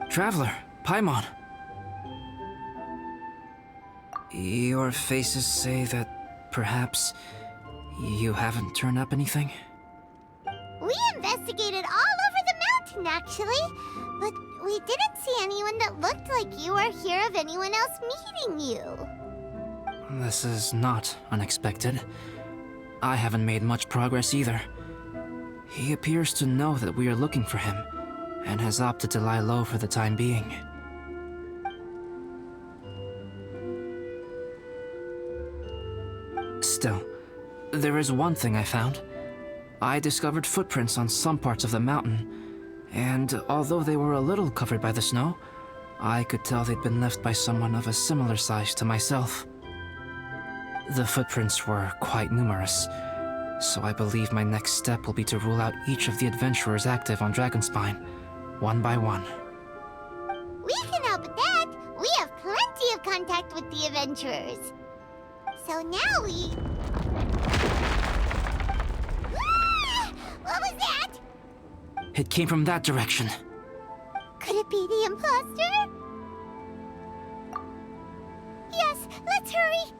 Traveler, Paimon. Your faces say that perhaps you haven't turned up anything? We investigated all over the mountain, actually. But we didn't see anyone that looked like you or hear of anyone else meeting you. This is not unexpected. I haven't made much progress either. He appears to know that we are looking for him, and has opted to lie low for the time being. Still, there is one thing I found. I discovered footprints on some parts of the mountain, and although they were a little covered by the snow, I could tell they'd been left by someone of a similar size to myself. The footprints were quite numerous, so I believe my next step will be to rule out each of the adventurers active on Dragonspine, one by one. We can help with that. We have plenty of contact with the adventurers. So now we... Ah! What was that? It came from that direction. Could it be the impostor? Yes, let's hurry.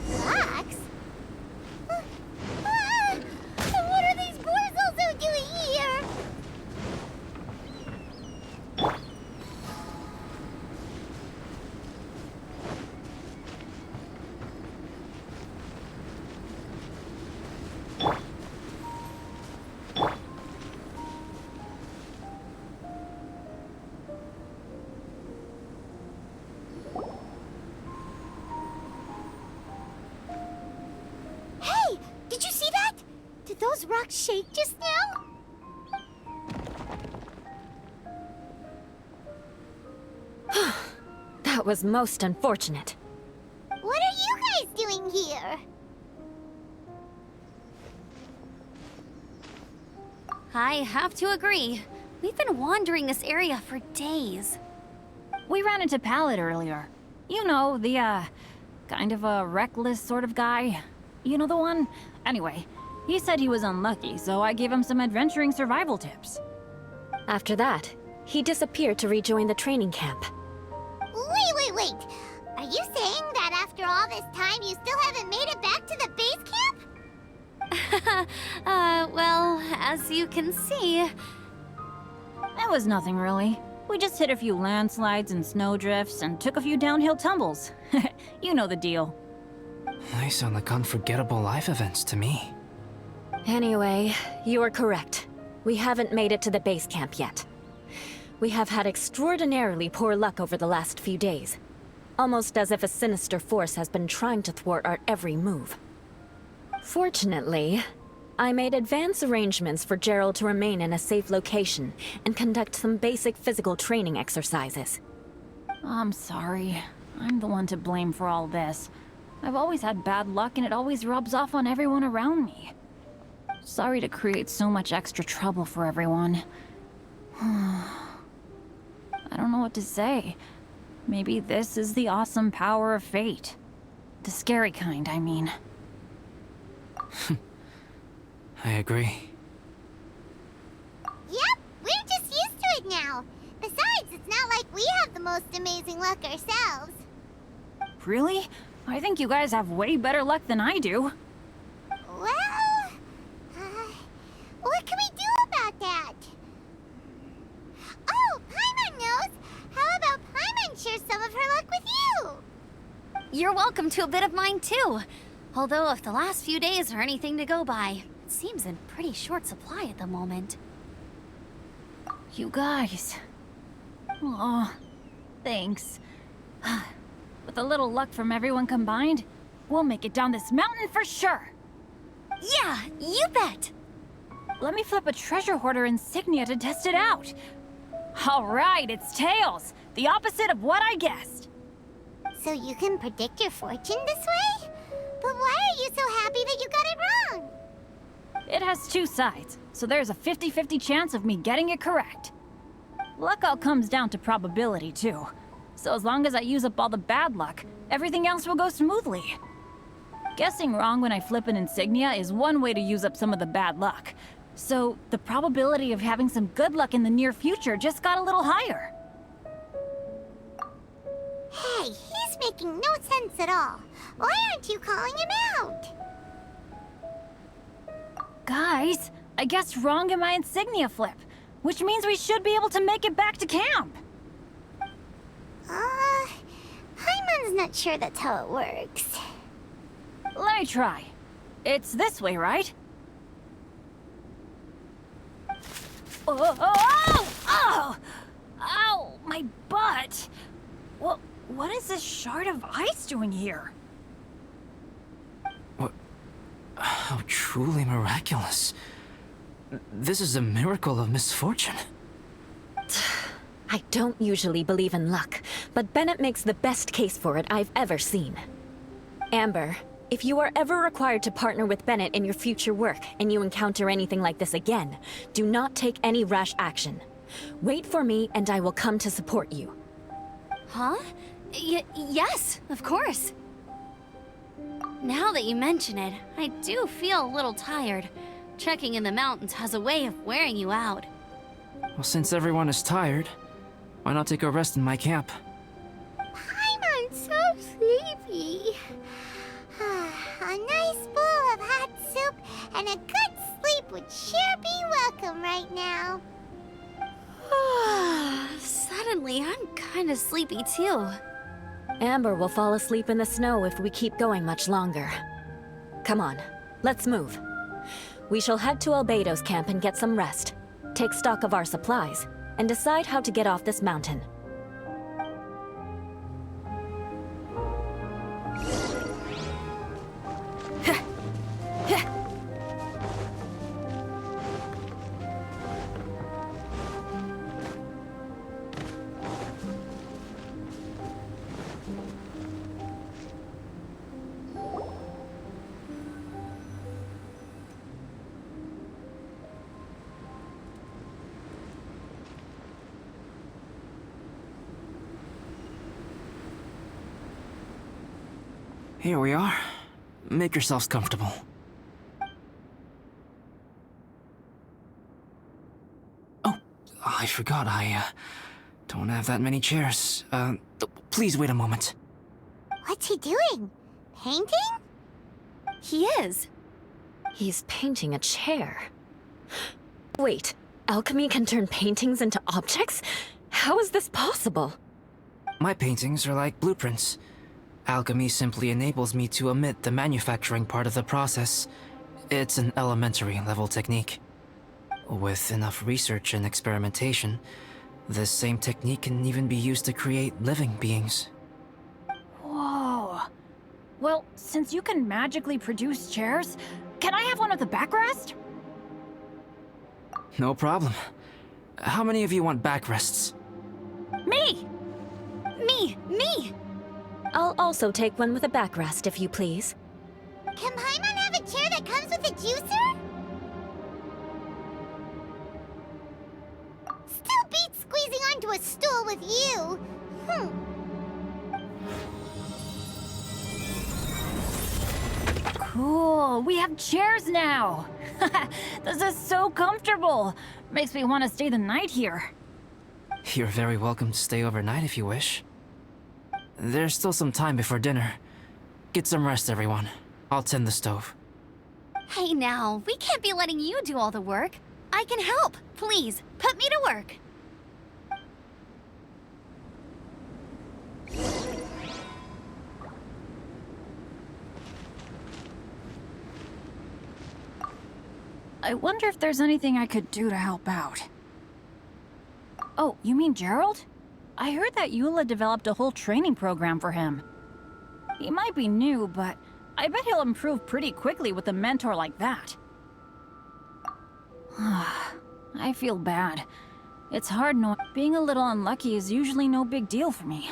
Fox? What are these boys also doing here? Hey, did you see that? Did those rocks shake just now? That was most unfortunate. What are you guys doing here? I have to agree. We've been wandering this area for days. We ran into Pallet earlier. You know, the, kind of a reckless sort of guy. You know the one? Anyway, he said he was unlucky, so I gave him some adventuring survival tips. After that, he disappeared to rejoin the training camp. Wait. Are you saying that after all this time you still haven't made it back to the base camp? Well, as you can see... It was nothing really. We just hit a few landslides and snowdrifts and took a few downhill tumbles. You know the deal. They sound like unforgettable life events to me. Anyway, you are correct. We haven't made it to the base camp yet. We have had extraordinarily poor luck over the last few days. Almost as if a sinister force has been trying to thwart our every move. Fortunately, I made advance arrangements for Gerald to remain in a safe location and conduct some basic physical training exercises. I'm sorry. I'm the one to blame for all this. I've always had bad luck and it always rubs off on everyone around me. Sorry to create so much extra trouble for everyone. I don't know what to say. Maybe this is the awesome power of fate. The scary kind, I mean. I agree. Yep, we're just used to it now. Besides, it's not like we have the most amazing luck ourselves. Really? I think you guys have way better luck than I do. Well, what can we do about that? Oh, Paimon knows! How about Paimon share some of her luck with you? You're welcome to a bit of mine too. Although if the last few days are anything to go by, it seems in pretty short supply at the moment. You guys. Aw, thanks. With a little luck from everyone combined, we'll make it down this mountain for sure. Yeah, you bet! Let me flip a treasure hoarder insignia to test it out. All right, it's tails. The opposite of what I guessed. So you can predict your fortune this way? But why are you so happy that you got it wrong? It has two sides, so there's a 50-50 chance of me getting it correct. Luck all comes down to probability, too. So as long as I use up all the bad luck, everything else will go smoothly. Guessing wrong when I flip an insignia is one way to use up some of the bad luck. So the probability of having some good luck in the near future just got a little higher. Hey, he's making no sense at all. Why aren't you calling him out? Guys, I guessed wrong in my insignia flip, which means we should be able to make it back to camp. Paimon's not sure that's how it works. Let me try. It's this way, right? Oh, oh, oh! Ow, my butt! What is this shard of ice doing here? What? How truly miraculous. This is a miracle of misfortune. I don't usually believe in luck, but Bennett makes the best case for it I've ever seen. Amber, if you are ever required to partner with Bennett in your future work and you encounter anything like this again, do not take any rash action. Wait for me and I will come to support you. Huh? Yes, of course. Now that you mention it, I do feel a little tired. Trekking in the mountains has a way of wearing you out. Well, since everyone is tired, why not take a rest in my camp? Paimon's so sleepy. A nice bowl of hot soup and a good sleep would sure be welcome right now. Suddenly, I'm kinda sleepy too. Amber will fall asleep in the snow if we keep going much longer. Come on, let's move. We shall head to Albedo's camp and get some rest, take stock of our supplies, and decide how to get off this mountain. Here we are. Make yourselves comfortable. Oh, I forgot I don't have that many chairs. Please wait a moment. What's he doing? Painting? He is. He's painting a chair. Wait, alchemy can turn paintings into objects? How is this possible? My paintings are like blueprints. Alchemy simply enables me to omit the manufacturing part of the process. It's an elementary level technique. With enough research and experimentation, this same technique can even be used to create living beings. Whoa. Well, since you can magically produce chairs, can I have one with a backrest? No problem. How many of you want backrests? Me! Me! I'll also take one with a backrest, if you please. Can Paimon have a chair that comes with a juicer? Still beats squeezing onto a stool with you. Cool, we have chairs now! This is so comfortable! Makes me want to stay the night here. You're very welcome to stay overnight if you wish. There's still some time before dinner. Get some rest, everyone. I'll tend the stove. Hey now, we can't be letting you do all the work. I can help. Please, put me to work. I wonder if there's anything I could do to help out. Oh, you mean Gerald? I heard that Eula developed a whole training program for him. He might be new, but I bet he'll improve pretty quickly with a mentor like that. I feel bad. It's hard knowing being a little unlucky is usually no big deal for me.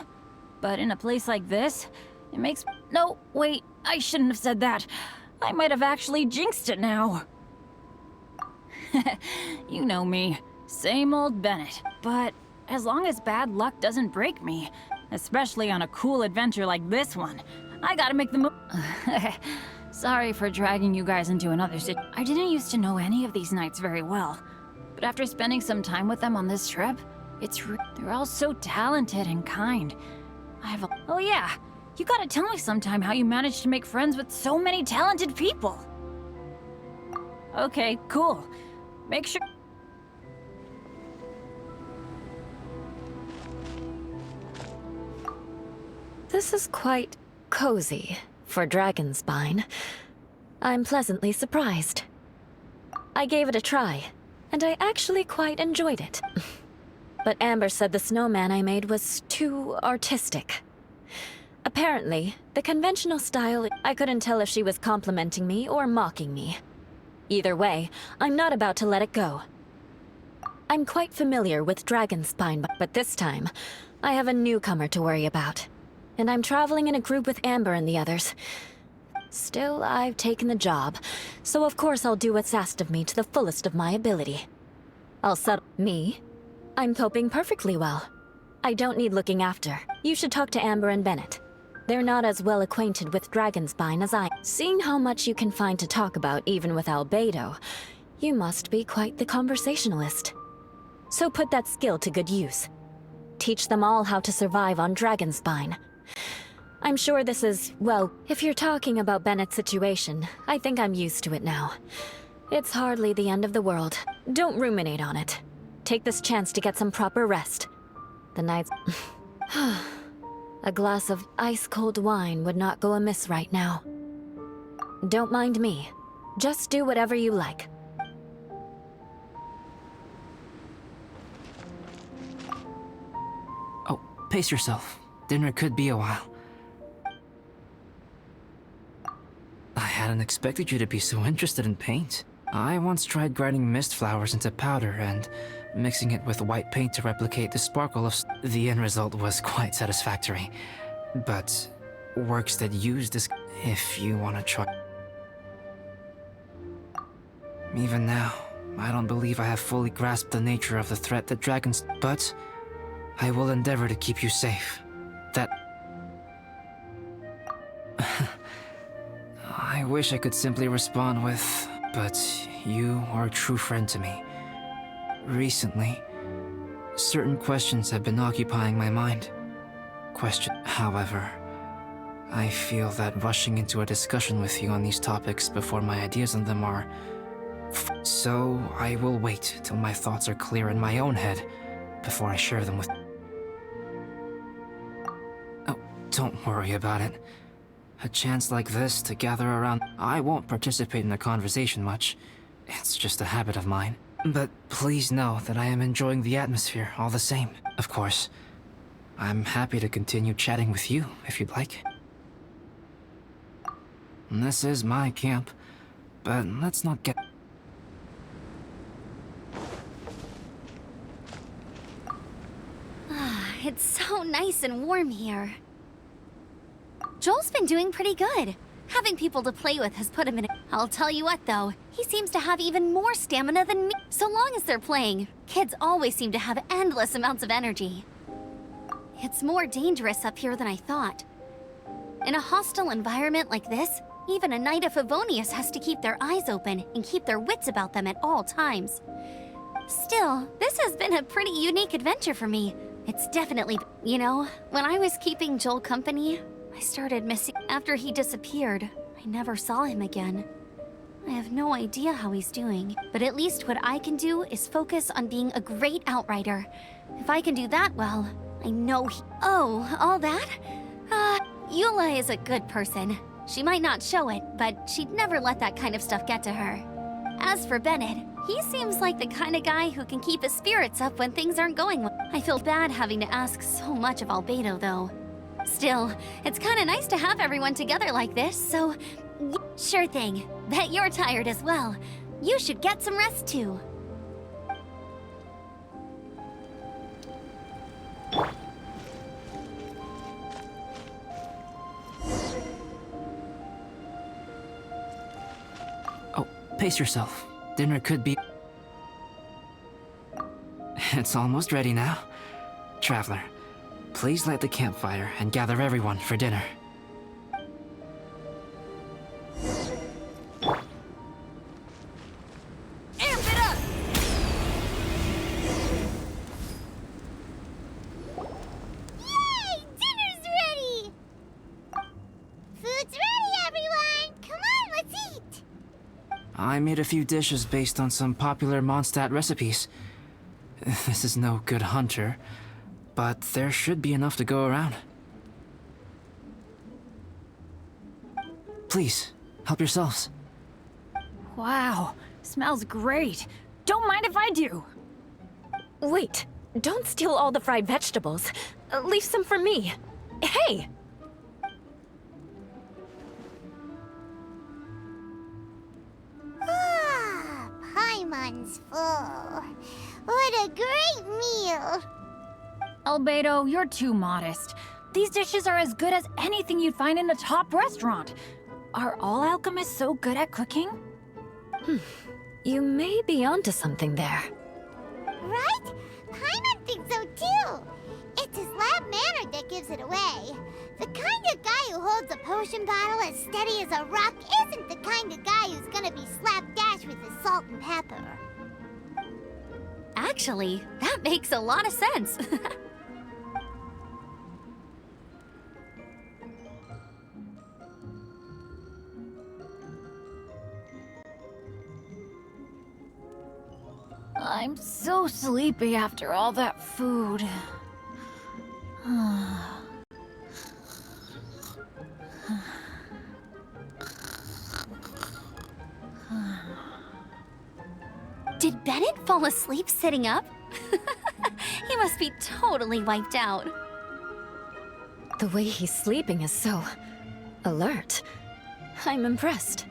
But in a place like this, it makes... No, wait, I shouldn't have said that. I might have actually jinxed it now. You know me. Same old Bennett. But as long as bad luck doesn't break me, especially on a cool adventure like this one, I gotta make the move. Sorry for dragging you guys into another city. I didn't used to know any of these knights very well, but after spending some time with them on this trip, they're all so talented and kind. Oh yeah, you gotta tell me sometime how you managed to make friends with so many talented people. Okay, cool. Make sure... This is quite cozy for Dragonspine. I'm pleasantly surprised. I gave it a try, and I actually quite enjoyed it. But Amber said the snowman I made was too artistic. Apparently, the conventional style, I couldn't tell if she was complimenting me or mocking me. Either way, I'm not about to let it go. I'm quite familiar with Dragonspine, but this time, I have a newcomer to worry about. And I'm traveling in a group with Amber and the others. Still, I've taken the job, so of course I'll do what's asked of me to the fullest of my ability. I'll settle me. I'm coping perfectly well. I don't need looking after. You should talk to Amber and Bennett. They're not as well acquainted with Dragonspine as I am. Seeing how much you can find to talk about even with Albedo, you must be quite the conversationalist. So put that skill to good use. Teach them all how to survive on Dragonspine. I'm sure this is, well, if you're talking about Bennett's situation, I think I'm used to it now. It's hardly the end of the world. Don't ruminate on it. Take this chance to get some proper rest. The night's... A glass of ice-cold wine would not go amiss right now. Don't mind me. Just do whatever you like. Oh, pace yourself. Dinner could be a while. I hadn't expected you to be so interested in paint. I once tried grinding mist flowers into powder and mixing it with white paint to replicate the sparkle of... The end result was quite satisfactory. But works that use this... If you want to try... Even now, I don't believe I have fully grasped the nature of the threat that dragons... But I will endeavor to keep you safe. That... I wish I could simply respond with, but you are a true friend to me. Recently, certain questions have been occupying my mind. However, I feel that rushing into a discussion with you on these topics before my ideas on them are... So I will wait till my thoughts are clear in my own head before I share them with... Oh, don't worry about it. A chance like this to gather around... I won't participate in the conversation much. It's just a habit of mine. But please know that I am enjoying the atmosphere all the same. Of course, I'm happy to continue chatting with you if you'd like. This is my camp, but let's not get... It's so nice and warm here. Joel's been doing pretty good. Having people to play with has put him in a... I'll tell you what, though. He seems to have even more stamina than me. So long as they're playing, kids always seem to have endless amounts of energy. It's more dangerous up here than I thought. In a hostile environment like this, even a Knight of Favonius has to keep their eyes open and keep their wits about them at all times. Still, this has been a pretty unique adventure for me. It's definitely... You know, when I was keeping Joel company, I started missing... After he disappeared, I never saw him again. I have no idea how he's doing, but at least what I can do is focus on being a great outrider. If I can do that well, I know he... Oh, all that? Eula is a good person. She might not show it, but she'd never let that kind of stuff get to her. As for Bennett, he seems like the kind of guy who can keep his spirits up when things aren't going well. I feel bad having to ask so much of Albedo, though. Still, it's kind of nice to have everyone together like this, so... Sure thing. Bet you're tired as well. You should get some rest, too. Oh, pace yourself. Dinner could be... It's almost ready now. Traveler, please light the campfire and gather everyone for dinner. Amp it up! Yay! Dinner's ready! Food's ready, everyone! Come on, let's eat! I made a few dishes based on some popular Mondstadt recipes. This is no good hunter, but there should be enough to go around. Please, help yourselves. Wow, smells great. Don't mind if I do. Wait, don't steal all the fried vegetables. Leave some for me. Hey! Ah, Paimon's full. What a great meal! Albedo, you're too modest. These dishes are as good as anything you'd find in a top restaurant. Are all alchemists so good at cooking? You may be onto something there. Right? Paimon thinks so too! It's his lab manner that gives it away. The kind of guy who holds a potion bottle as steady as a rock isn't the kind of guy who's gonna be slapdash with his salt and pepper. Actually, that makes a lot of sense. I'm so sleepy after all that food. Did Bennett fall asleep sitting up? He must be totally wiped out. The way he's sleeping is so alert. I'm impressed.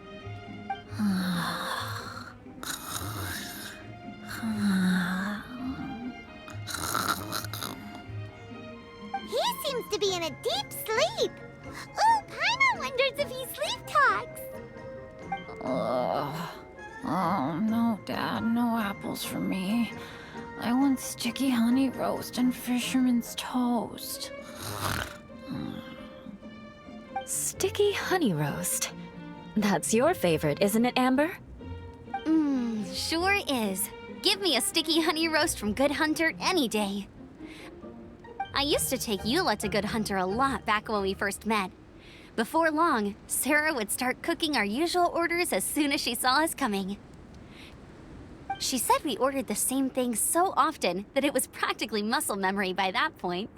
He seems to be in a deep sleep. Ooh, Paimon wonders if he sleep talks. Oh, no, Dad, no apples for me. I want sticky honey roast and fisherman's toast. Sticky honey roast. That's your favorite, isn't it, Amber? Sure is. Give me a sticky honey roast from Good Hunter any day. I used to take Eula to Good Hunter a lot back when we first met. Before long, Sarah would start cooking our usual orders as soon as she saw us coming. She said we ordered the same thing so often that it was practically muscle memory by that point.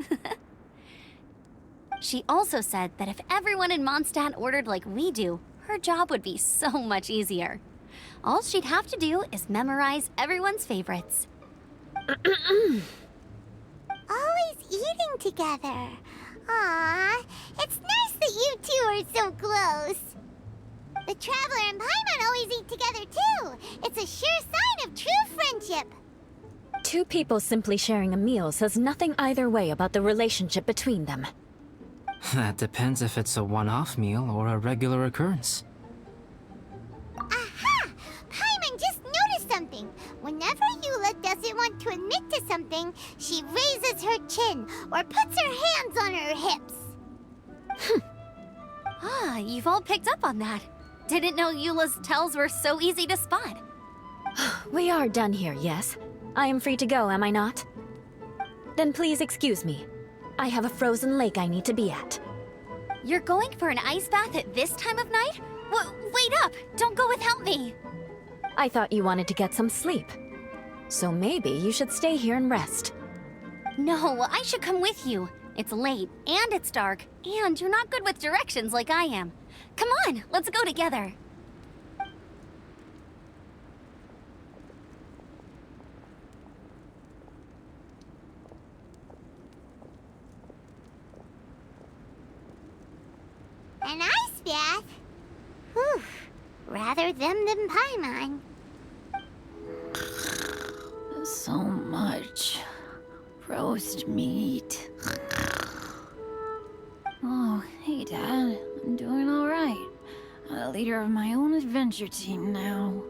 She also said that if everyone in Mondstadt ordered like we do, her job would be so much easier. All she'd have to do is memorize everyone's favorites. Always eating together. Aww, it's nice that you two are so close. The Traveler and Paimon always eat together too. It's a sure sign of true friendship. Two people simply sharing a meal says nothing either way about the relationship between them. That depends if it's a one-off meal or a regular occurrence. Aha! Paimon just noticed something. Whenever Eula doesn't want to admit to something, she raises her chin or puts her hands on her hips. Ah, you've all picked up on that. Didn't know Eula's tells were so easy to spot. We are done here, yes? I am free to go, am I not? Then please excuse me. I have a frozen lake I need to be at. You're going for an ice bath at this time of night? Wait up! Don't go without me! I thought you wanted to get some sleep. So maybe you should stay here and rest. No, I should come with you. It's late, and it's dark, and you're not good with directions like I am. Come on, let's go together. An ice bath? Whew. Rather them than Paimon. So much roast meat. Oh, hey, Dad. I'm doing all right. I'm the leader of my own adventure team now.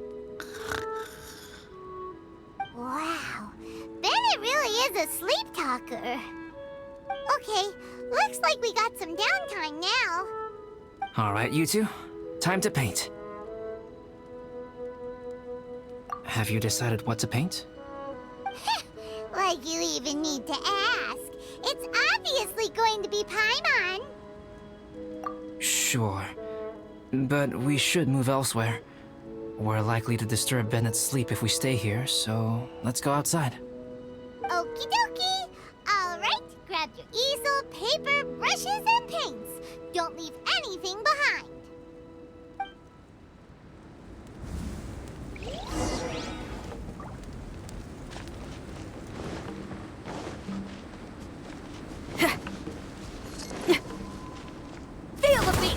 Wow. Bennett really the sleep talker. Okay, looks like we got some downtime now. Alright, you two. Time to paint. Have you decided what to paint? Like you even need to ask. It's obviously going to be Paimon. Sure. But we should move elsewhere. We're likely to disturb Bennett's sleep if we stay here, so let's go outside. Okie dokie. Alright, grab your easel, paper, brushes, and paints. Don't leave anything behind. Feel the beat!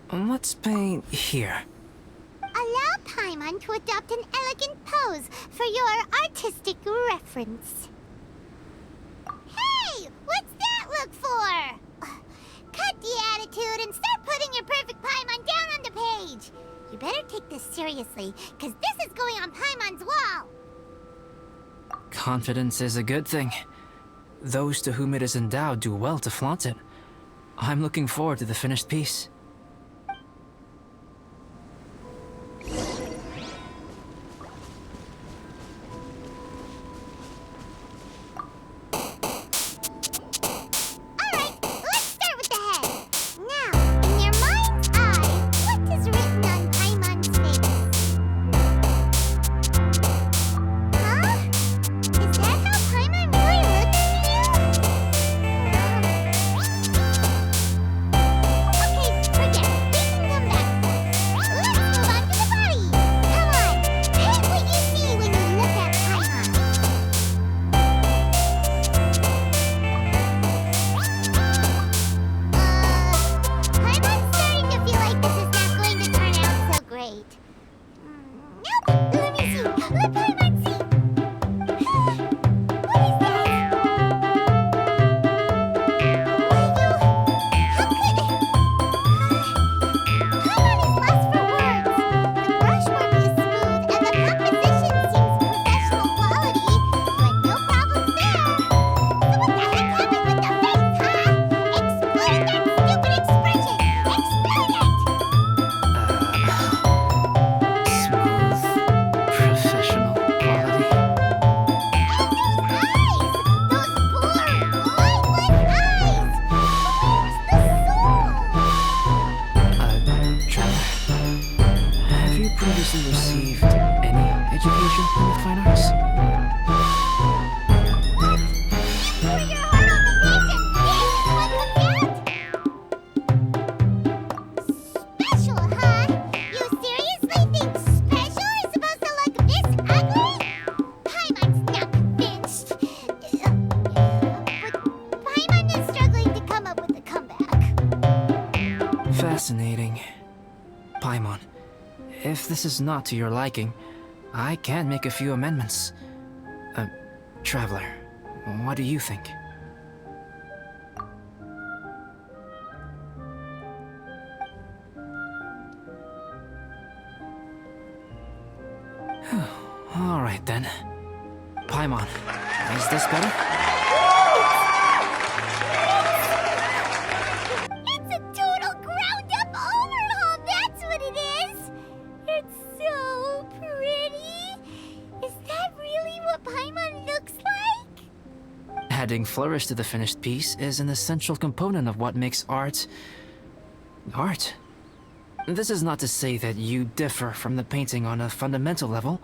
Let's paint here. Allow Paimon to adopt an elegant pose for your artistic reference. Hey! What's that look for? Cut the attitude and start putting your perfect Paimon down on the page. You better take this seriously, because this is going on Paimon's wall. Confidence is a good thing. Those to whom it is endowed do well to flaunt it. I'm looking forward to the finished piece. Alright, let's start with the head. Now, in your mind's eye, what is written on Paimon's face? Huh? Is that how Paimon really looks to you? Okay, forget it. We can come back to that. Let's move on to the body. Come on, paint what you see when you look at Paimon. Paimon's starting to feel like this is not going to turn out so great. Nope, let me see. Let Paimon see. What is that? How could... Paimon is lost for words. The brushwork is smooth and the composition seems professional quality, but no problems there. So what the heck happened with the face, huh? Explode that stupid expression! Explode it! Smooth, professional quality. And those eyes! Those poor, lifeless eyes! Where's the soul? Trevor, have you previously received any education in the fine arts? You put your heart on the page and this is what comes out? Special, huh? You seriously think special is supposed to look this ugly? Paimon's not convinced. But Paimon is struggling to come up with a comeback. Fascinating. Paimon, if this is not to your liking, I can make a few amendments. Traveler, what do you think? All right then. Paimon, is this better? It's a total ground-up overhaul, that's what it is! It's so pretty! Is that really what Paimon looks like? Adding flourish to the finished piece is an essential component of what makes art... art. This is not to say that you differ from the painting on a fundamental level,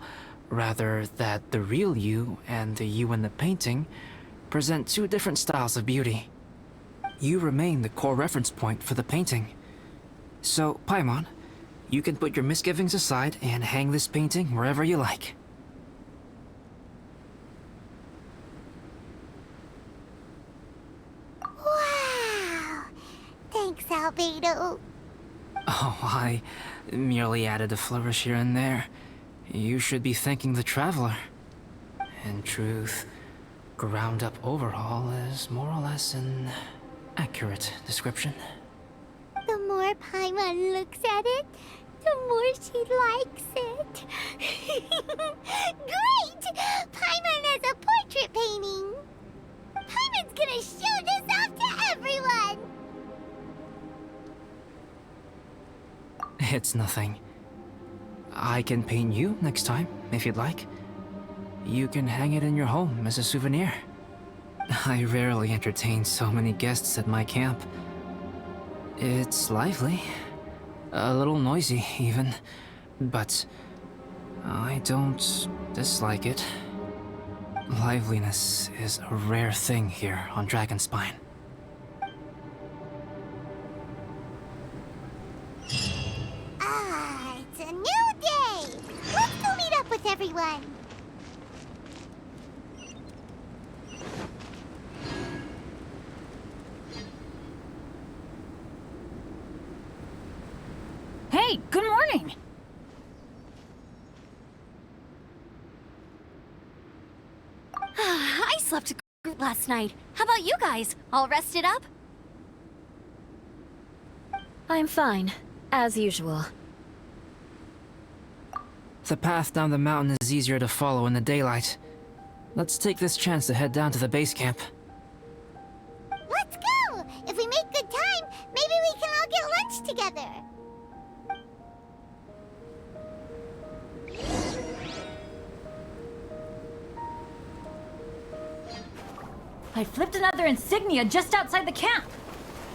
rather that the real you and the you in the painting present two different styles of beauty. You remain the core reference point for the painting. So, Paimon, you can put your misgivings aside and hang this painting wherever you like. Wow! Thanks, Albedo. Oh, I merely added a flourish here and there. You should be thanking the traveler. In truth, ground-up overhaul is more or less an accurate description. The more Paimon looks at it, the more she likes it. Great! Paimon has a portrait painting! Paimon's gonna show this off to everyone! It's nothing. I can paint you next time, if you'd like. You can hang it in your home as a souvenir. I rarely entertain so many guests at my camp. It's lively. A little noisy, even. But I don't dislike it. Liveliness is a rare thing here on Dragonspine. Ah, it's a new day! Let's go meet up with everyone! Hey, good morning! I slept great last night. How about you guys? All rested up? I'm fine, as usual. The path down the mountain is easier to follow in the daylight. Let's take this chance to head down to the base camp. Let's go! If we make good time, maybe we can all get lunch together! I flipped another insignia just outside the camp.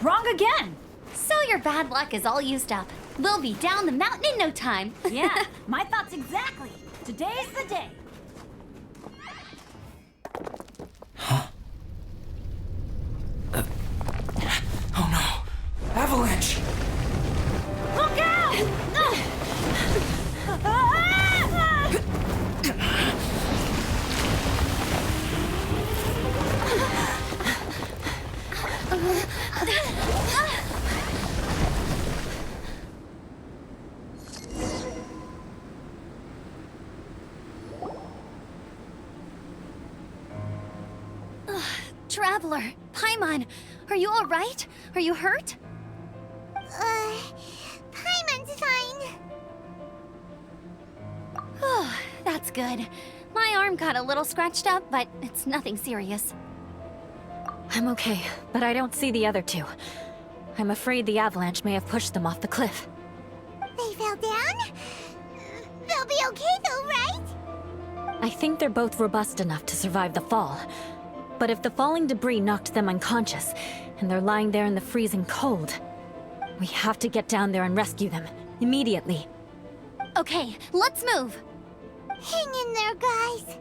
Wrong again! So your bad luck is all used up. We'll be down the mountain in no time. Yeah, my thoughts exactly. Today's the day. Oh no! Avalanche! Look out! Traveler, Paimon, are you all right? Are you hurt? Paimon's fine. Oh, that's good. My arm got a little scratched up, but it's nothing serious. I'm okay, but I don't see the other two. I'm afraid the avalanche may have pushed them off the cliff. They fell down? They'll be okay though, right? I think they're both robust enough to survive the fall. But if the falling debris knocked them unconscious, and they're lying there in the freezing cold, we have to get down there and rescue them, immediately. Okay, let's move. Hang in there, guys.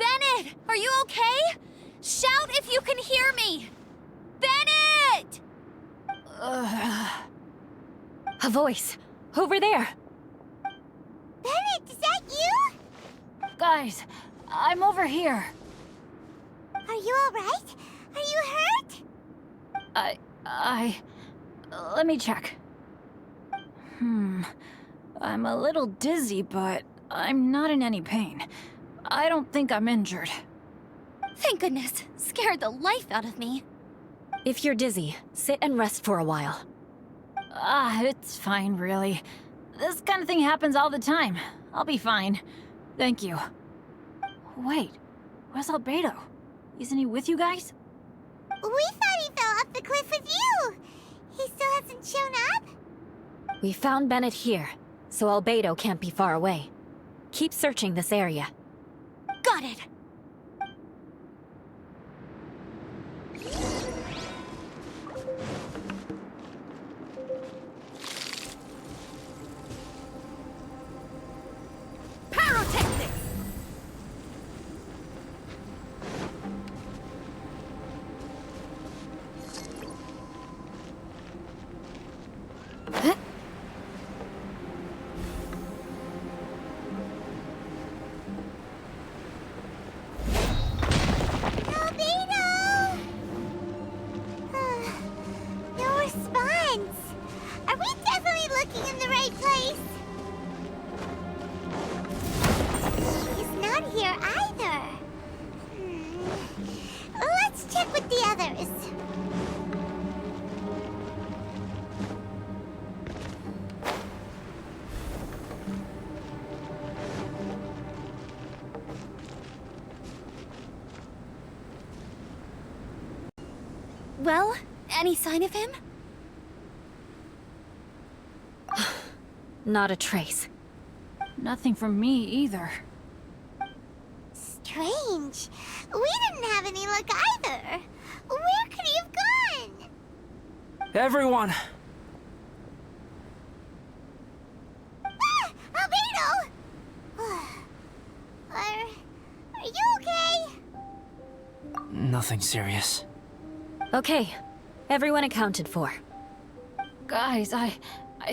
Bennett, are you okay? Shout if you can hear me! Bennett! A voice! Over there! Bennett, is that you? Guys, I'm over here. Are you alright? Are you hurt? Let me check. I'm a little dizzy, but I'm not in any pain. I don't think I'm injured. Thank goodness. Scared the life out of me. If you're dizzy, sit and rest for a while. It's fine, really. This kind of thing happens all the time. I'll be fine. Thank you. Wait, Where's Albedo? Isn't he with you guys? We thought he fell off the cliff with you. He still hasn't shown up? We found Bennett here, so Albedo can't be far away. Keep searching this area. Got it! Pyrotechnics! Albedo! No response. Are we definitely looking in the right place? He's not here either. Let's check with the others. Well, any sign of him? Not a trace. Nothing from me either. Strange. We didn't have any luck either. Where could he have gone? Everyone! Ah! Albedo! Are you okay? Nothing serious. Okay, everyone accounted for. Guys, I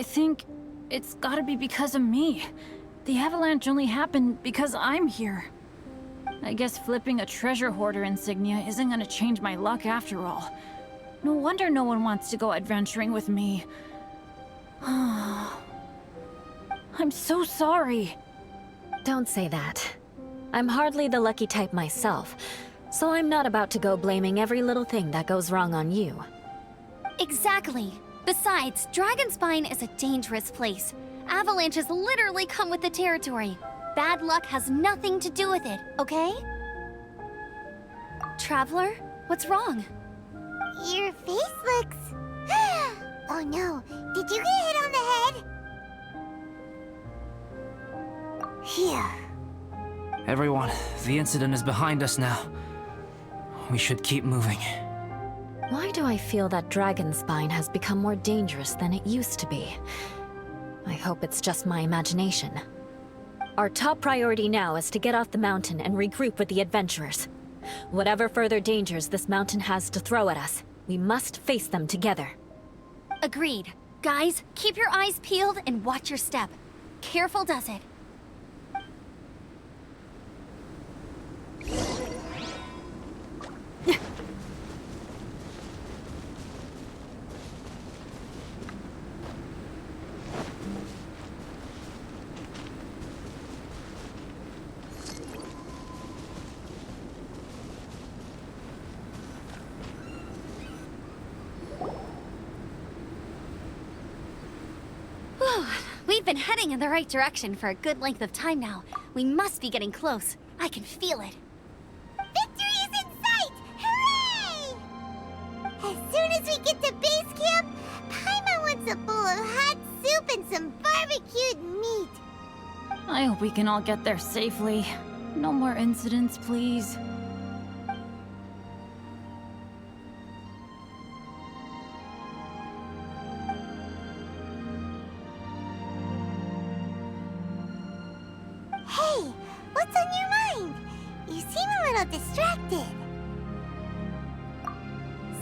think it's gotta be because of me. The avalanche only happened because I'm here. I guess flipping a treasure hoarder insignia isn't gonna change my luck after all. No wonder no one wants to go adventuring with me. I'm so sorry. Don't say that. I'm hardly the lucky type myself, so I'm not about to go blaming every little thing that goes wrong on you. Exactly. Besides, Dragonspine is a dangerous place. Avalanches literally come with the territory. Bad luck has nothing to do with it, okay? Traveler, what's wrong? Your face looks... Oh no, did you get hit on the head? Phew. Everyone, the incident is behind us now. We should keep moving. Why do I feel that Dragonspine has become more dangerous than it used to be? I hope it's just my imagination. Our top priority now is to get off the mountain and regroup with the adventurers. Whatever further dangers this mountain has to throw at us, we must face them together. Agreed. Guys, keep your eyes peeled and watch your step. Careful does it. We've been heading in the right direction for a good length of time now. We must be getting close. I can feel it. Victory is in sight! Hooray! As soon as we get to base camp, Paimon wants a bowl of hot soup and some barbecued meat. I hope we can all get there safely. No more incidents, please. Hey, what's on your mind? You seem a little distracted.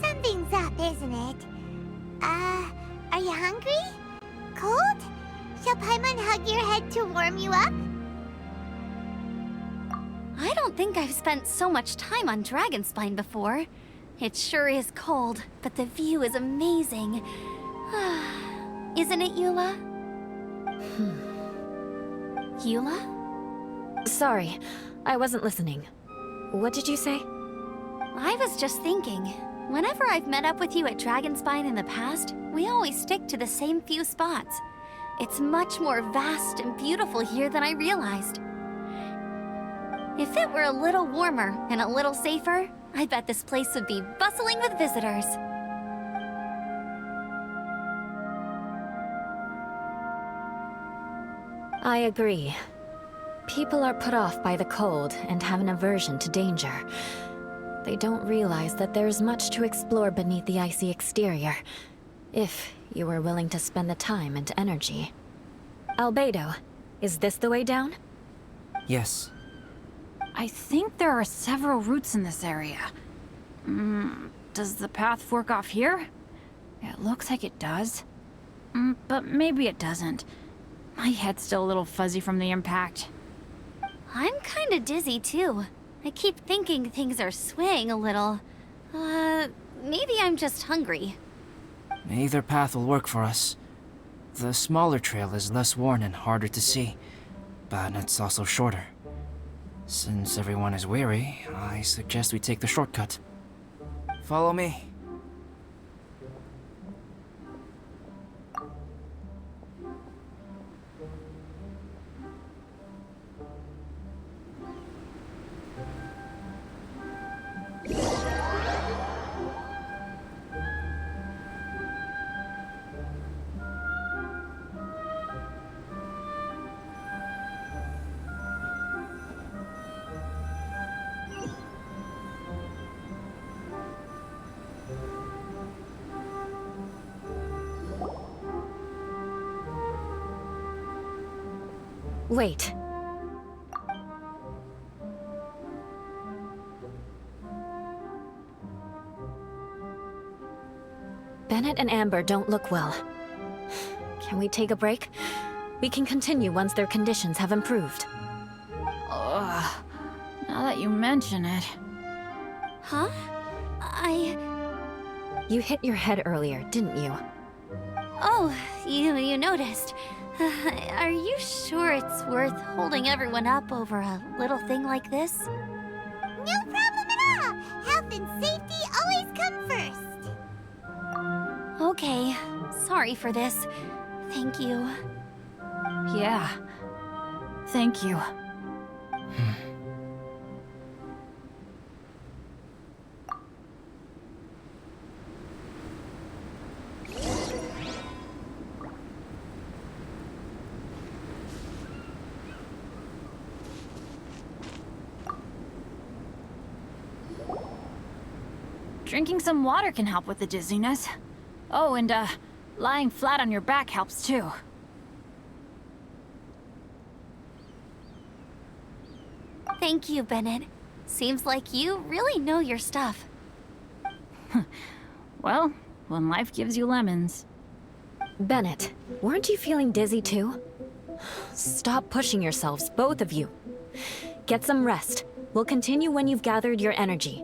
Something's up, isn't it? Are you hungry? Cold? Shall Paimon hug your head to warm you up? I don't think I've spent so much time on Dragonspine before. It sure is cold, but the view is amazing. Isn't it, Eula? Eula? Sorry, I wasn't listening. What did you say? I was just thinking. Whenever I've met up with you at Dragonspine in the past, we always stick to the same few spots. It's much more vast and beautiful here than I realized. If it were a little warmer and a little safer, I bet this place would be bustling with visitors. I agree. People are put off by the cold and have an aversion to danger. They don't realize that there's much to explore beneath the icy exterior, if you were willing to spend the time and energy. Albedo, is this the way down? Yes. I think there are several routes in this area. Does the path fork off here? It looks like it does. But maybe it doesn't. My head's still a little fuzzy from the impact. I'm kinda dizzy too. I keep thinking things are swaying a little. Maybe I'm just hungry. Either path will work for us. The smaller trail is less worn and harder to see, but it's also shorter. Since everyone is weary, I suggest we take the shortcut. Follow me. Wait. Bennett and Amber don't look well. Can we take a break? We can continue once their conditions have improved. Ugh. Now that you mention it. Huh? You hit your head earlier, didn't you? Oh, you noticed. Are you sure it's worth holding everyone up over a little thing like this? No problem at all! Health and safety always come first! Okay, sorry for this. Thank you. Yeah. Thank you. Drinking some water can help with the dizziness. Oh, and lying flat on your back helps too. Thank you, Bennett. Seems like you really know your stuff. Well, when life gives you lemons. Bennett, weren't you feeling dizzy too? Stop pushing yourselves, both of you. Get some rest. We'll continue when you've gathered your energy.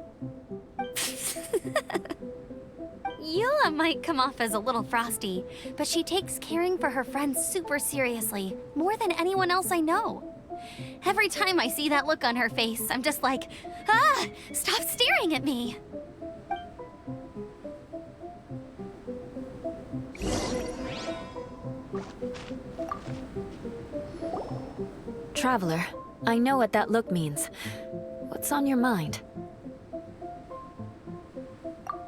Eula might come off as a little frosty, but she takes caring for her friends super seriously, more than anyone else I know. Every time I see that look on her face, I'm just like, ah, stop staring at me. Traveler, I know what that look means. What's on your mind?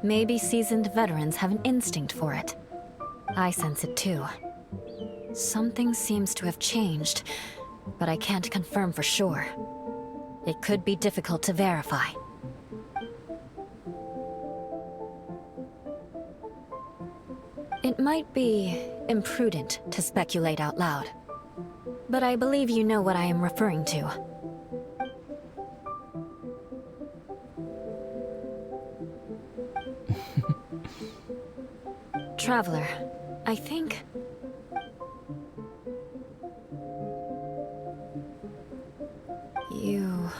Maybe seasoned veterans have an instinct for it. I sense it too. Something seems to have changed, but I can't confirm for sure. It could be difficult to verify. It might be imprudent to speculate out loud, but I believe you know what I am referring to. Traveler, I think... you...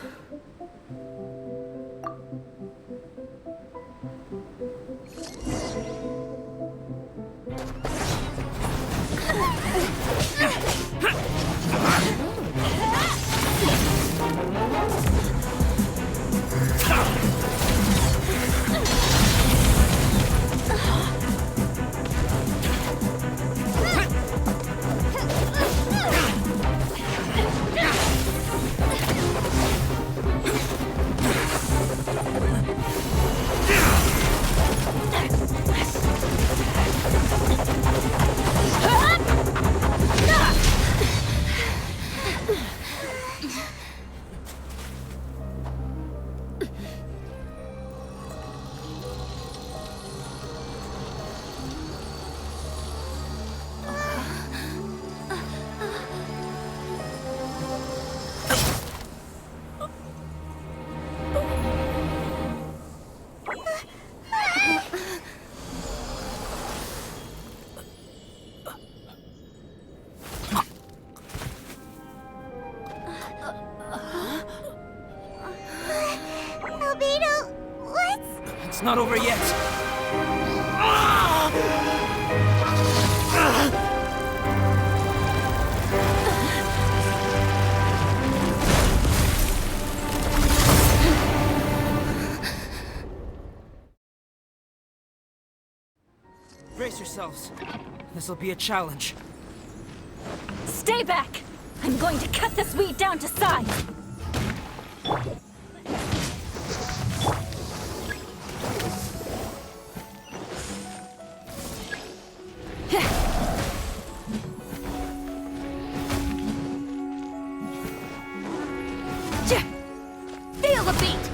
not over yet. Brace yourselves. This'll be a challenge. Stay back! I'm going to cut this weed down to size! Feel the beat!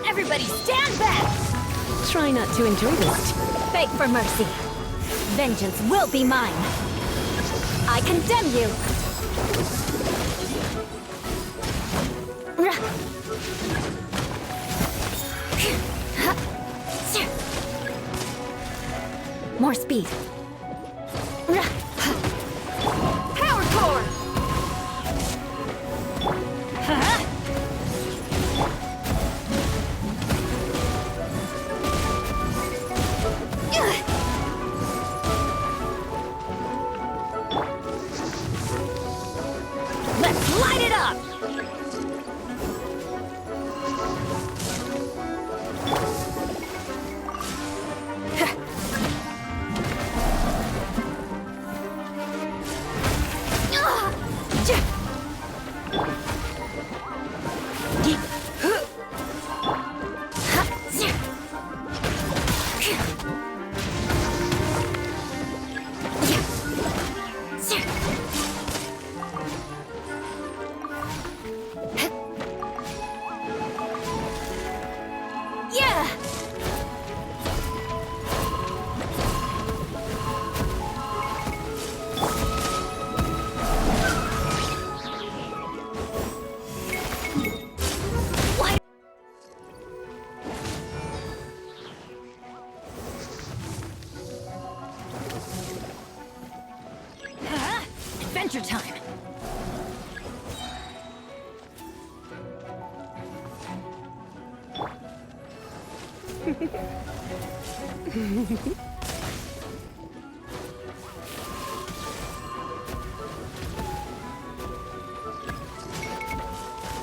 Everybody stand back! Try not to enjoy this. Beg for mercy. Vengeance will be mine. I condemn you! More speed. Power core! Let's light it up! Adventure time!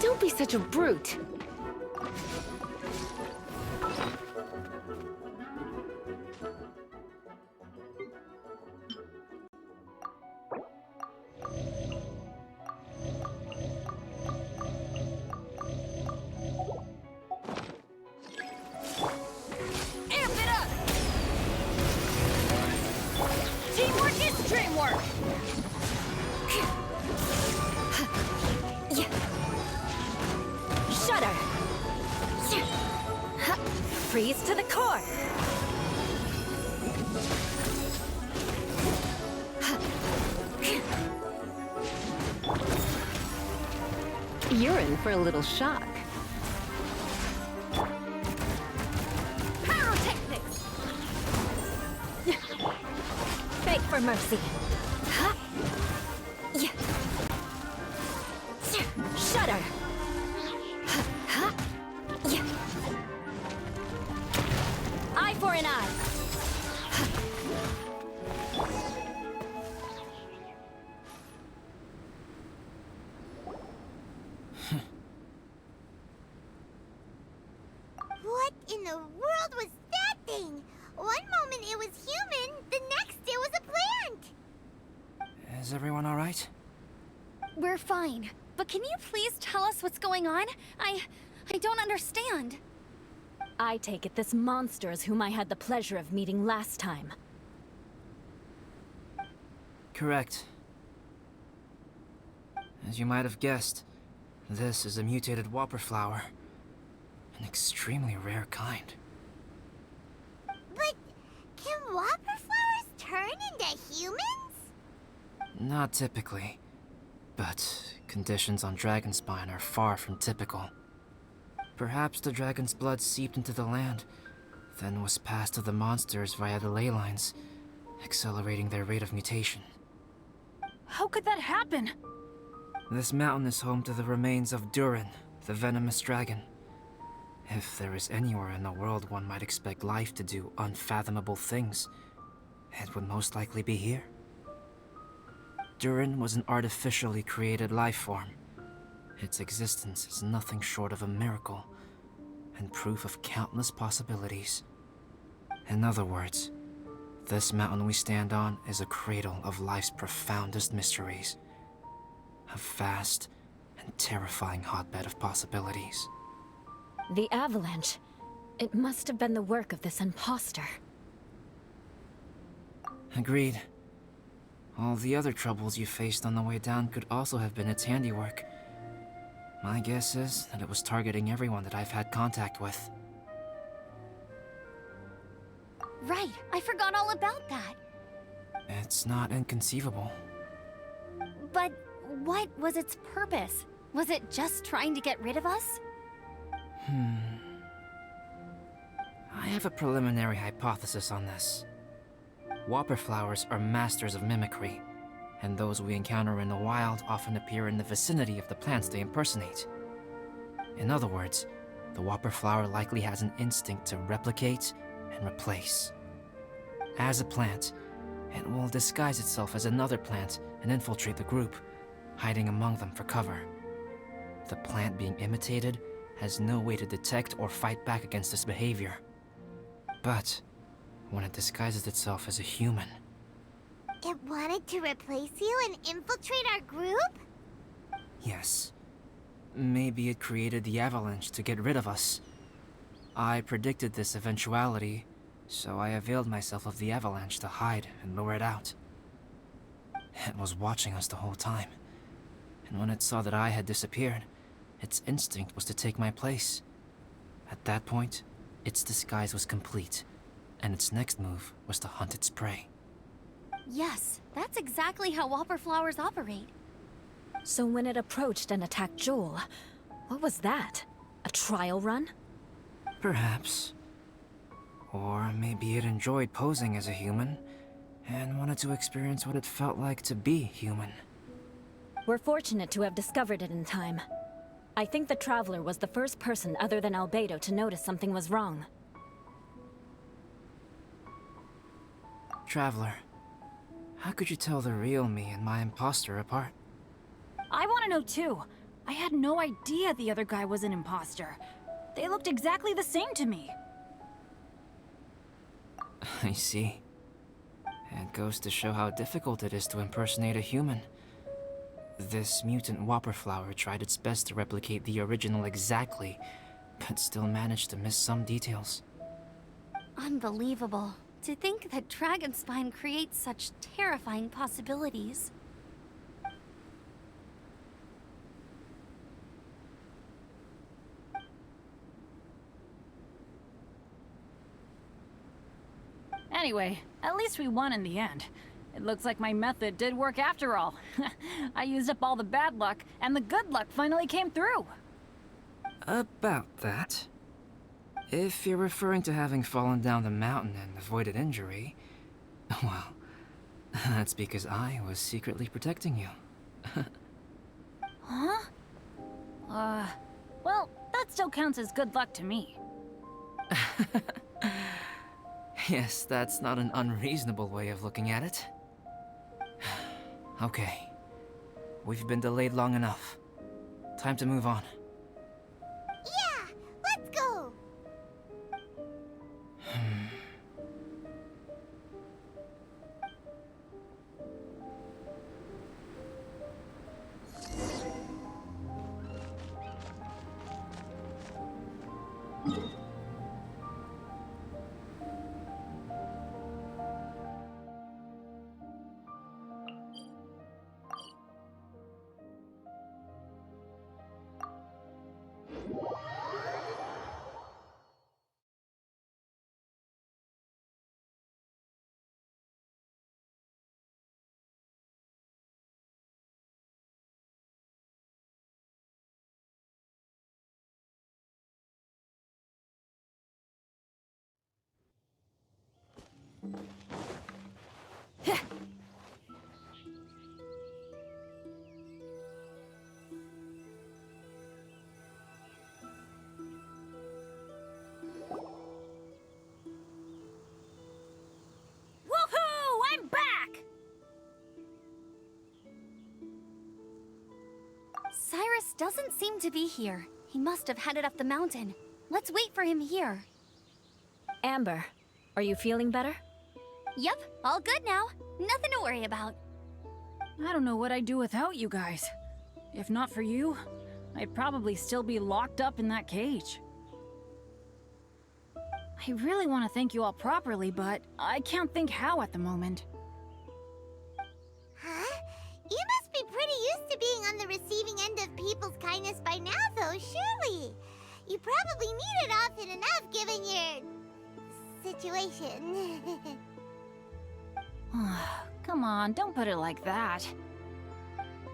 Don't be such a brute. Teamwork is dreamwork! Shudder! Freeze to the core! You're in for a little shock. Pyrotechnics! Beg for mercy. Shudder! Eye for an eye. What in the world was that thing? One moment it was human, the next it was a plant! Is everyone alright? We're fine. But can you please tell us what's going on? I don't understand. I take it this monster is whom I had the pleasure of meeting last time. Correct. As you might have guessed, This is a mutated whopper flower. An extremely rare kind. But can whopper flowers turn into humans? Not typically. But conditions on Dragonspine are far from typical. Perhaps the dragon's blood seeped into the land, then was passed to the monsters via the ley lines, accelerating their rate of mutation. How could that happen? This mountain is home to the remains of Durin, the venomous dragon. If there is anywhere in the world one might expect life to do unfathomable things, it would most likely be here. Durin was an artificially created life form. Its existence is nothing short of a miracle, and proof of countless possibilities. In other words, this mountain we stand on is a cradle of life's profoundest mysteries. A vast and terrifying hotbed of possibilities. The avalanche. It must have been the work of this impostor. Agreed. All the other troubles you faced on the way down could also have been its handiwork. My guess is that it was targeting everyone that I've had contact with. Right, I forgot all about that. It's not inconceivable. But what was its purpose? Was it just trying to get rid of us? I have a preliminary hypothesis on this. Whopper flowers are masters of mimicry, and those we encounter in the wild often appear in the vicinity of the plants they impersonate. In other words, the whopper flower likely has an instinct to replicate and replace. As a plant, it will disguise itself as another plant and infiltrate the group, hiding among them for cover. The plant being imitated has no way to detect or fight back against this behavior. But when it disguises itself as a human, It wanted to replace you and infiltrate our group? yes, maybe it created the avalanche to get rid of us. I predicted this eventuality, so I availed myself of the avalanche to hide and lure it out. It was watching us the whole time, and when it saw that I had disappeared, its instinct was to take my place. At that point, its disguise was complete, and its next move was to hunt its prey. Yes, that's exactly how whopper flowers operate. So when it approached and attacked Joel, what was that? A trial run? Perhaps. Or maybe it enjoyed posing as a human, and wanted to experience what it felt like to be human. We're fortunate to have discovered it in time. I think the Traveler was the first person other than Albedo to notice something was wrong. Traveler, how could you tell the real me and my impostor apart? I want to know too. I had no idea the other guy was an imposter. They looked exactly the same to me. I see. It goes to show how difficult it is to impersonate a human. This mutant whopper flower tried its best to replicate the original exactly, but still managed to miss some details. Unbelievable. To think that Dragonspine creates such terrifying possibilities. Anyway, at least we won in the end. It looks like my method did work after all. I used up all the bad luck, and the good luck finally came through. About that. If you're referring to having fallen down the mountain and avoided injury, well, that's because I was secretly protecting you. Huh? Well, that still counts as good luck to me. Yes, that's not an unreasonable way of looking at it. Okay. We've been delayed long enough. Time to move on. Yeah, let's go! doesn't seem to be here. He must have headed up the mountain. Let's wait for him here. Amber, are you feeling better? Yep, all good now. Nothing to worry about. I don't know what I'd do without you guys. If not for you, I'd probably still be locked up in that cage. I really want to thank you all properly, but I can't think how at the moment. Huh? You must be pretty used to being on the receiving end of people's kindness by now, though, surely. You probably need it often enough given your situation. Come on, don't put it like that.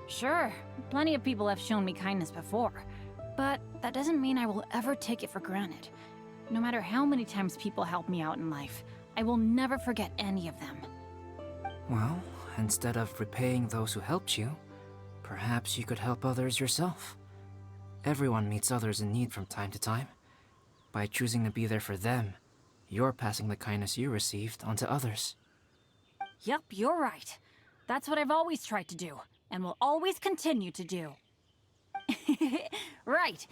Sure, plenty of people have shown me kindness before, but that doesn't mean I will ever take it for granted. No matter how many times people help me out in life, I will never forget any of them. Well, instead of repaying those who helped you, perhaps you could help others yourself. Everyone meets others in need from time to time. By choosing to be there for them, you're passing the kindness you received on to others. Yep, you're right. That's what I've always tried to do, and will always continue to do. Right.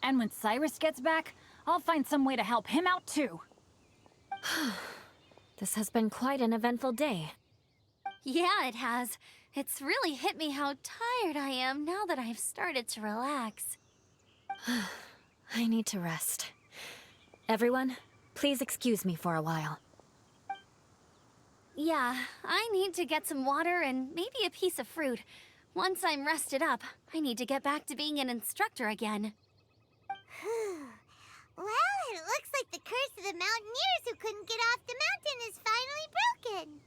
And when Cyrus gets back, I'll find some way to help him out too. This has been quite an eventful day. Yeah, it has. It's really hit me how tired I am now that I've started to relax. I need to rest. Everyone, please excuse me for a while. Yeah, I need to get some water and maybe a piece of fruit. Once I'm rested up, I need to get back to being an instructor again. Well, it looks like the curse of the mountaineers who couldn't get off the mountain is finally broken.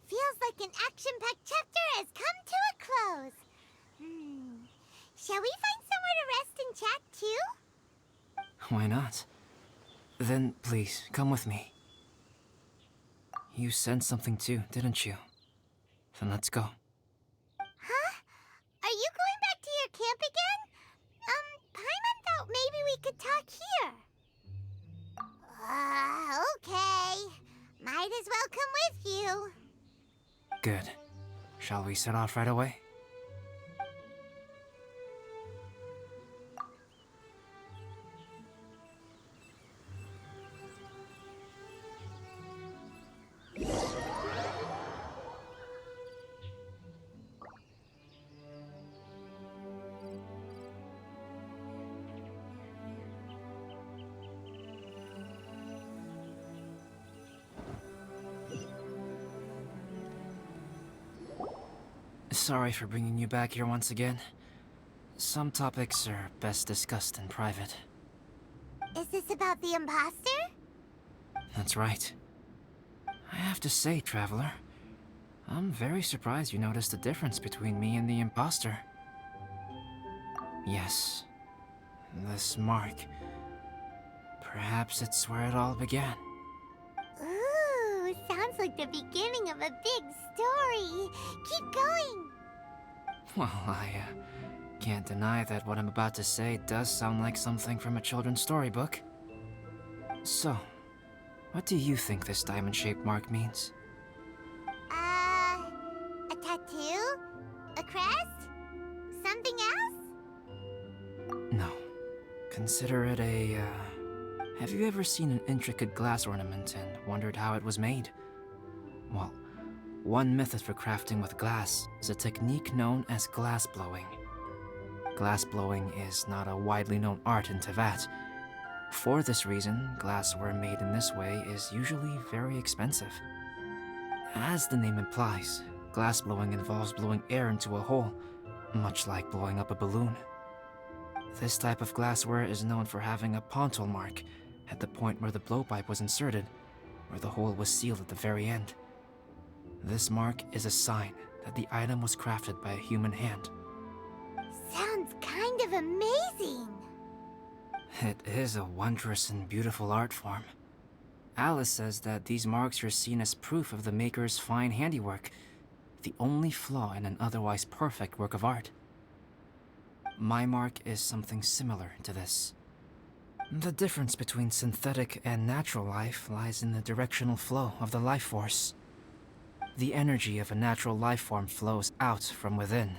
Feels like an action-packed chapter has come to a close. Shall we find somewhere to rest and chat too? Why not? Then please, come with me. You sensed something too, didn't you? Then let's go. Huh? Are you going back to your camp again? Paimon thought maybe we could talk here. Okay. Might as well come with you. Good. Shall we set off right away? Sorry for bringing you back here once again. Some topics are best discussed in private. Is this about the impostor? That's right. I have to say, Traveler, I'm very surprised you noticed the difference between me and the impostor. Yes, this mark. Perhaps it's where it all began. Ooh, sounds like the beginning of a big story. Keep going. Well, I can't deny that what I'm about to say does sound like something from a children's storybook. So, what do you think this diamond-shaped mark means? A tattoo? A crest? Something else? No. Consider it a, Have you ever seen an intricate glass ornament and wondered how it was made? Well, one method for crafting with glass is a technique known as glass blowing. Glass blowing is not a widely known art in Teyvat. For this reason, glassware made in this way is usually very expensive. As the name implies, glass blowing involves blowing air into a hole, much like blowing up a balloon. This type of glassware is known for having a pontil mark at the point where the blowpipe was inserted, where the hole was sealed at the very end. This mark is a sign that the item was crafted by a human hand. Sounds kind of amazing. It is a wondrous and beautiful art form. Alice says that these marks are seen as proof of the maker's fine handiwork, the only flaw in an otherwise perfect work of art. My mark is something similar to this. The difference between synthetic and natural life lies in the directional flow of the life force. The energy of a natural life form flows out from within,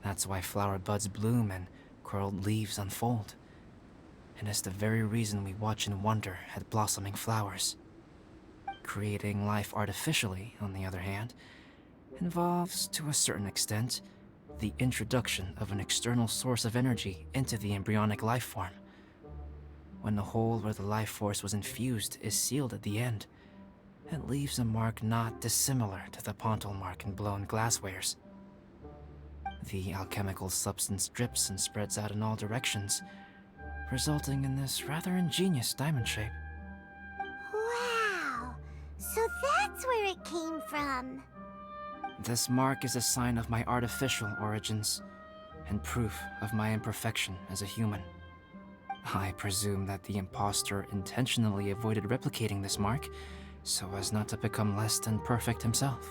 That's why flower buds bloom and curled leaves unfold. And it's the very reason we watch and wonder at blossoming flowers. Creating life artificially, on the other hand, involves, to a certain extent, the introduction of an external source of energy into the embryonic life form. When the hole where the life force was infused is sealed at the end, it leaves a mark not dissimilar to the pontal mark in blown glasswares. The alchemical substance drips and spreads out in all directions, resulting in this rather ingenious diamond shape. Wow! So that's where it came from. This mark is a sign of my artificial origins, and proof of my imperfection as a human. I presume that the impostor intentionally avoided replicating this mark, so as not to become less than perfect himself.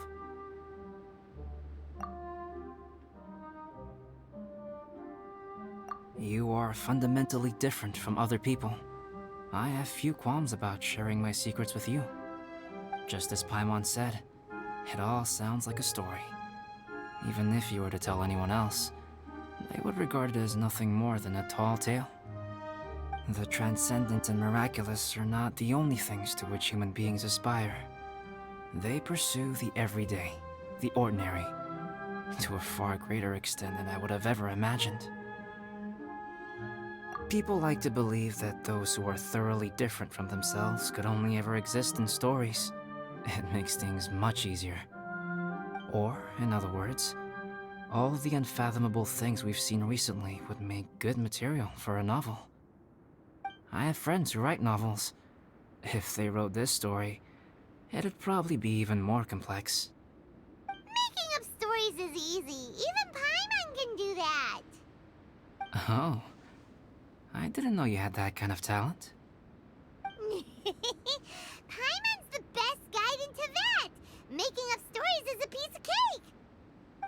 You are fundamentally different from other people. I have few qualms about sharing my secrets with you. Just as Paimon said, it all sounds like a story. Even if you were to tell anyone else, they would regard it as nothing more than a tall tale. The transcendent and miraculous are not the only things to which human beings aspire. They pursue the everyday, the ordinary, to a far greater extent than I would have ever imagined. People like to believe that those who are thoroughly different from themselves could only ever exist in stories. It makes things much easier. Or, in other words, all the unfathomable things we've seen recently would make good material for a novel. I have friends who write novels. If they wrote this story, it'd probably be even more complex. Making up stories is easy. Even Paimon can do that. Oh, I didn't know you had that kind of talent. Paimon's the best guide into that. Making up stories is a piece of cake.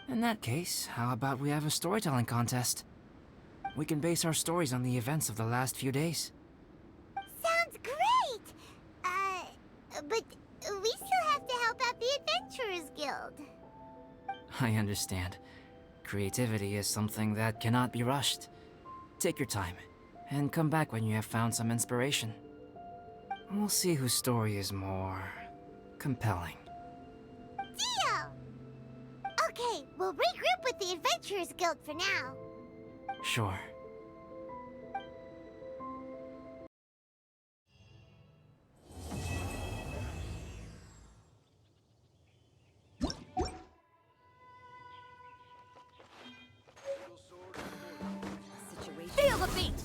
In that case, how about we have a storytelling contest? We can base our stories on the events of the last few days. Sounds great. But we still have to help out the Adventurers Guild. I understand. Creativity is something that cannot be rushed. Take your time, and come back when you have found some inspiration. We'll see whose story is more compelling. Deal! Okay, we'll regroup with the Adventurers Guild for now. Sure. Feel the beat!